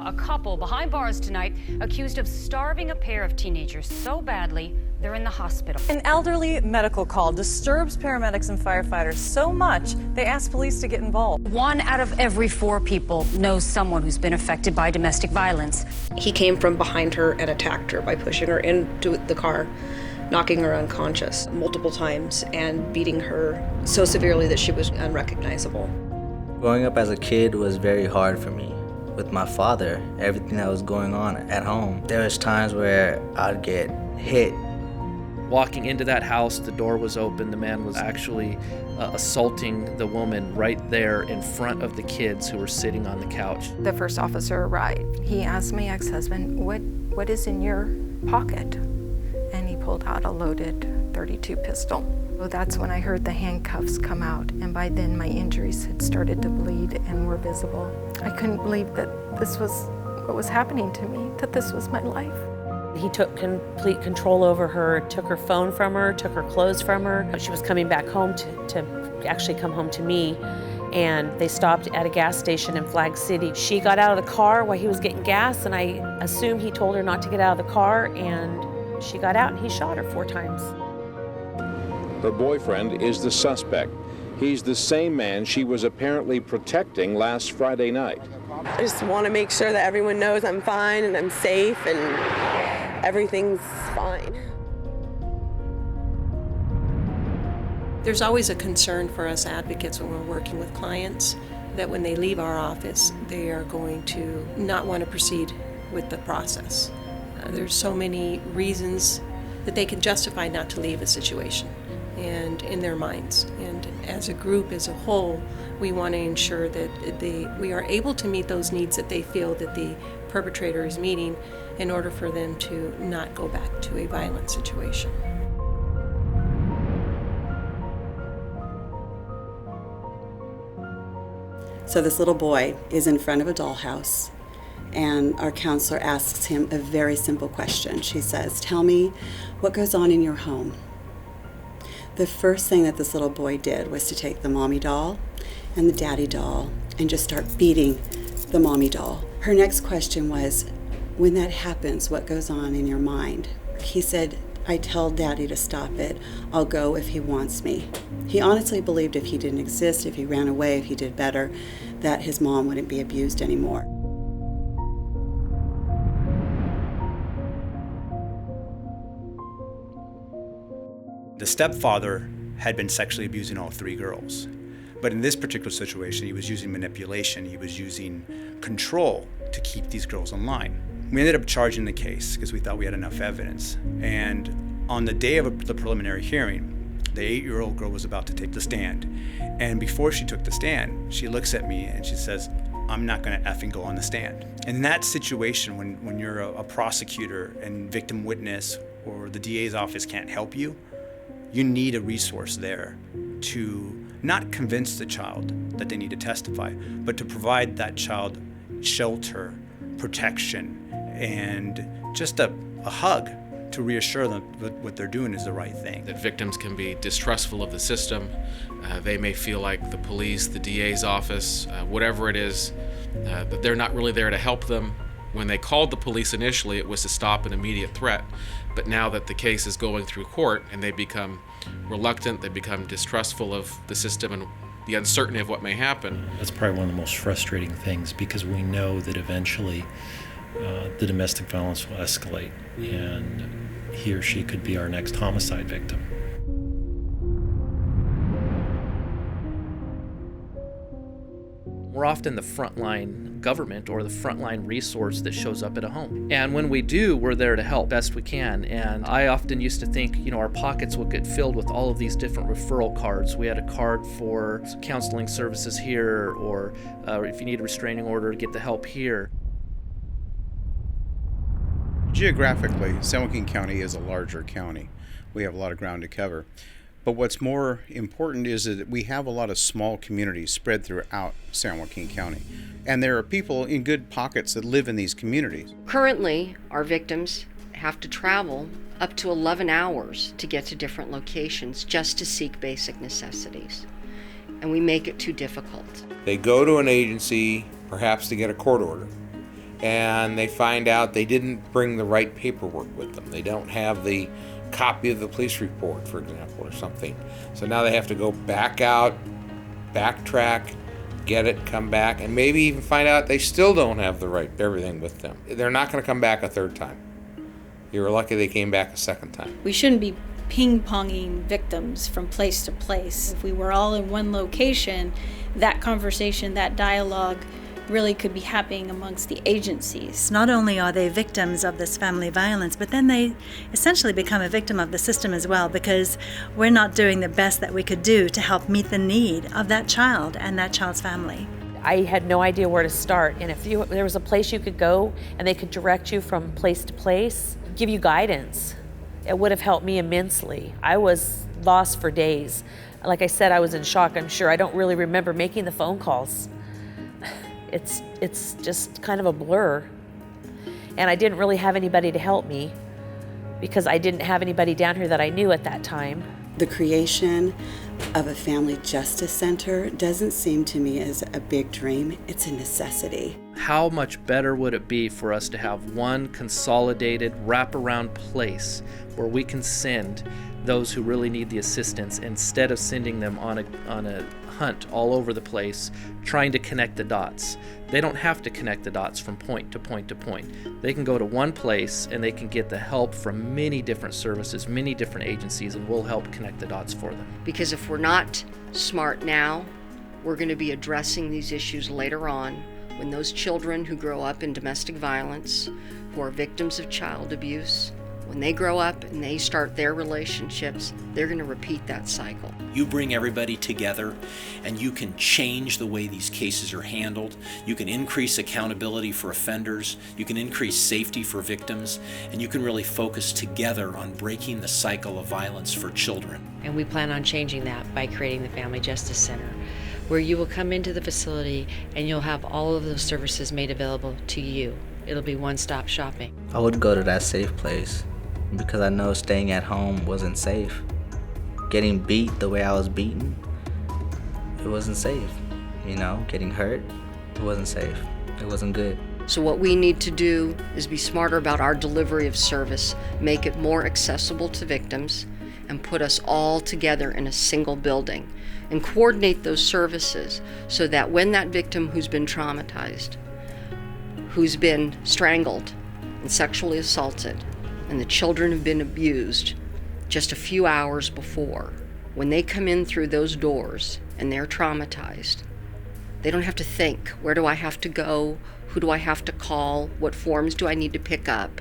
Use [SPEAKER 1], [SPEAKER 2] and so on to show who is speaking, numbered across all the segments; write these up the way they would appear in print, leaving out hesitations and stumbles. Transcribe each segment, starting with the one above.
[SPEAKER 1] A couple behind bars tonight accused of starving a pair of teenagers so badly they're in the hospital.
[SPEAKER 2] An elderly medical call disturbs paramedics and firefighters so much they ask police to get involved.
[SPEAKER 1] 1 out of every 4 people knows someone who's been affected by domestic violence.
[SPEAKER 3] He came from behind her and attacked her by pushing her into the car, knocking her unconscious multiple times and beating her so severely that she was unrecognizable.
[SPEAKER 4] Growing up as a kid was very hard for me. With my father, everything that was going on at home, there was times where I'd get hit.
[SPEAKER 5] Walking into that house, the door was open. The man was actually assaulting the woman right there in front of the kids who were sitting on the couch.
[SPEAKER 6] The first officer arrived. He asked my ex-husband, what is in your pocket? And he pulled out a loaded .32 pistol. So that's when I heard the handcuffs come out, and by then my injuries had started to bleed and were visible. I couldn't believe that this was what was happening to me, that this was my life.
[SPEAKER 7] He took complete control over her, took her phone from her, took her clothes from her. She was coming back home to actually come home to me, and they stopped at a gas station in Flag City. She got out of the car while he was getting gas, and I assume he told her not to get out of the car, and she got out and he shot her 4 times.
[SPEAKER 8] Her boyfriend is the suspect. He's the same man she was apparently protecting last Friday night.
[SPEAKER 9] I just want to make sure that everyone knows I'm fine and I'm safe and everything's fine.
[SPEAKER 10] There's always a concern for us advocates when we're working with clients that when they leave our office, they are going to not want to proceed with the process. There's so many reasons that they can justify not to leave a situation and in their minds. And as a group, as a whole, we want to ensure that we are able to meet those needs that they feel that the perpetrator is meeting in order for them to not go back to a violent situation.
[SPEAKER 11] So this little boy is in front of a dollhouse, and our counselor asks him a very simple question. She says, "Tell me what goes on in your home." The first thing that this little boy did was to take the mommy doll and the daddy doll and just start beating the mommy doll. Her next question was, "When that happens, what goes on in your mind?" He said, "I tell daddy to stop it. I'll go if he wants me." He honestly believed if he didn't exist, if he ran away, if he did better, that his mom wouldn't be abused anymore.
[SPEAKER 12] The stepfather had been sexually abusing all 3 girls. But in this particular situation, he was using manipulation, he was using control to keep these girls in line. We ended up charging the case because we thought we had enough evidence. And on the day of the preliminary hearing, the 8-year-old girl was about to take the stand. And before she took the stand, she looks at me and she says, "I'm not gonna effing go on the stand." In that situation, when you're a prosecutor and victim witness or the DA's office can't help you, you need a resource there to not convince the child that they need to testify, but to provide that child shelter, protection, and just a hug to reassure them that what they're doing is the right thing.
[SPEAKER 13] That victims can be distrustful of the system. They may feel like the police, the DA's office, whatever it is, that they're not really there to help them. When they called the police initially, it was to stop an immediate threat. But now that the case is going through court and they become reluctant, they become distrustful of the system and the uncertainty of what may happen.
[SPEAKER 14] That's probably one of the most frustrating things because we know that eventually the domestic violence will escalate and he or she could be our next homicide victim.
[SPEAKER 5] We're often the frontline government or the frontline resource that shows up at a home. And when we do, we're there to help best we can. And I often used to think, our pockets would get filled with all of these different referral cards. We had a card for counseling services here, or if you need a restraining order, get the help here.
[SPEAKER 15] Geographically, San Joaquin County is a larger county. We have a lot of ground to cover. But what's more important is that we have a lot of small communities spread throughout San Joaquin County. And there are people in good pockets that live in these communities.
[SPEAKER 16] Currently, our victims have to travel up to 11 hours to get to different locations just to seek basic necessities. And we make it too difficult.
[SPEAKER 17] They go to an agency, perhaps to get a court order.
[SPEAKER 8] and they find out they didn't bring the right paperwork with them. They don't have the copy of the police report, for example, or something. So now they have to go back out, backtrack, get it, come back, and maybe even find out they still don't have the right everything with them. They're not going to come back a third time. You were lucky they came back a second time.
[SPEAKER 17] We shouldn't be ping-ponging victims from place to place. If we were all in one location, that conversation, that dialogue really could be happening amongst the agencies.
[SPEAKER 18] Not only are they victims of this family violence, but then they essentially become a victim of the system as well, because we're not doing the best that we could do to help meet the need of that child and that child's family.
[SPEAKER 7] I had no idea where to start, and if there was a place you could go and they could direct you from place to place, give you guidance, it would have helped me immensely. I was lost for days. Like I said, I was in shock, I'm sure. I don't really remember making the phone calls. It's just kind of a blur. And I didn't really have anybody to help me because I didn't have anybody down here that I knew at that time.
[SPEAKER 11] The creation of a family justice center doesn't seem to me as a big dream. It's a necessity.
[SPEAKER 5] How much better would it be for us to have one consolidated wraparound place where we can send those who really need the assistance instead of sending them on a hunt all over the place trying to connect the dots. They don't have to connect the dots from point to point to point. They can go to one place and they can get the help from many different services, many different agencies, and we'll help connect the dots for them.
[SPEAKER 16] Because if we're not smart now, we're going to be addressing these issues later on when those children who grow up in domestic violence, who are victims of child abuse, when they grow up and they start their relationships, they're going to repeat that cycle.
[SPEAKER 19] You bring everybody together and you can change the way these cases are handled. You can increase accountability for offenders. You can increase safety for victims. And you can really focus together on breaking the cycle of violence for children.
[SPEAKER 20] And we plan on changing that by creating the Family Justice Center, where you will come into the facility and you'll have all of those services made available to you. It'll be one-stop shopping.
[SPEAKER 4] I would go to that safe place because I know staying at home wasn't safe. Getting beat the way I was beaten, it wasn't safe. You know, getting hurt, it wasn't safe. It wasn't good.
[SPEAKER 16] So what we need to do is be smarter about our delivery of service, make it more accessible to victims, and put us all together in a single building, and coordinate those services so that when that victim who's been traumatized, who's been strangled and sexually assaulted, and the children have been abused just a few hours before, when they come in through those doors and they're traumatized, they don't have to think, where do I have to go? Who do I have to call? What forms do I need to pick up?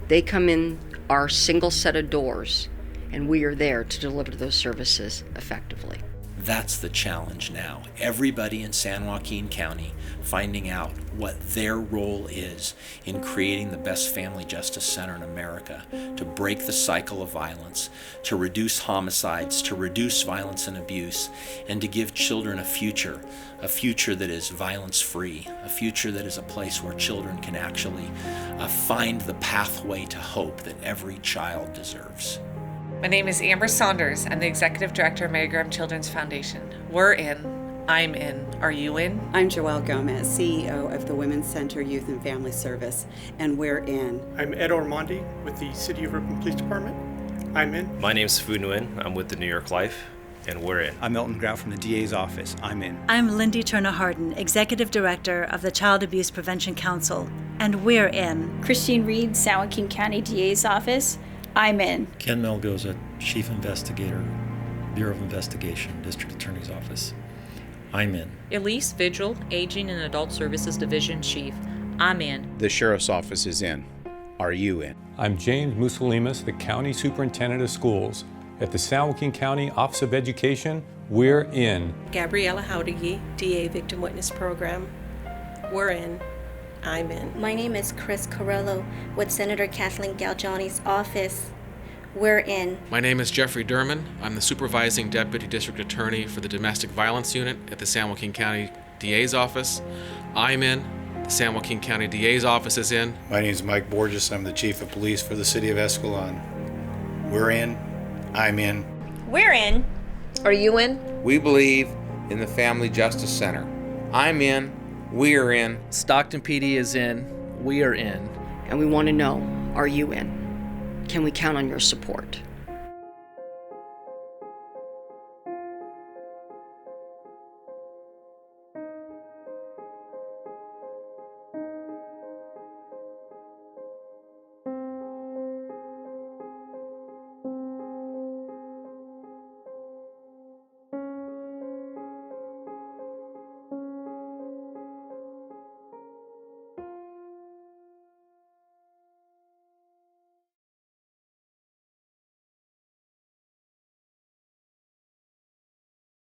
[SPEAKER 16] They come in our single set of doors, and we are there to deliver those services effectively.
[SPEAKER 19] That's the challenge now. Everybody in San Joaquin County finding out what their role is in creating the best family justice center in America to break the cycle of violence, to reduce homicides, to reduce violence and abuse, and to give children a future that is violence-free, a future that is a place where children can actually find the pathway to hope that every child deserves.
[SPEAKER 21] My name is Amber Saunders. I'm the Executive Director of Mary Graham Children's Foundation. We're in. I'm in. Are you in?
[SPEAKER 11] I'm Joelle Gomez, CEO of the Women's Center Youth and Family Service, and we're in.
[SPEAKER 22] I'm Ed Ormondi with the City of Ripon Police Department. I'm in.
[SPEAKER 23] My name's Fu Nguyen. I'm with the New York Life, and we're in.
[SPEAKER 12] I'm Milton Grau from the DA's office. I'm in.
[SPEAKER 18] I'm Lindy Turner-Harden, Executive Director of the Child Abuse Prevention Council, and we're in.
[SPEAKER 17] Christine Reed, San Joaquin County DA's office. I'm in.
[SPEAKER 14] Ken Melgoza, Chief Investigator, Bureau of Investigation, District Attorney's Office. I'm in.
[SPEAKER 24] Elise Vigil, Aging and Adult Services Division Chief. I'm in.
[SPEAKER 15] The Sheriff's Office is in. Are you in?
[SPEAKER 25] I'm James Musolimas, the County Superintendent of Schools. At the San Joaquin County Office of Education, we're in.
[SPEAKER 10] Gabriella Howdigi, DA Victim Witness Program. We're in. I'm in.
[SPEAKER 26] My name is Chris Corello with Senator Kathleen Galgiani's office. We're in.
[SPEAKER 13] My name is Jeffrey Derman. I'm the Supervising Deputy District Attorney for the Domestic Violence Unit at the San Joaquin County DA's office. I'm in. The San Joaquin County DA's office is in.
[SPEAKER 15] My name is Mike Borges. I'm the Chief of Police for the City of Escalon. We're in. I'm in.
[SPEAKER 27] We're in.
[SPEAKER 28] Are you in?
[SPEAKER 8] We believe in the Family Justice Center. I'm in. We're in.
[SPEAKER 5] Stockton PD is in. We are in.
[SPEAKER 16] And we want to know, are you in? Can we count on your support?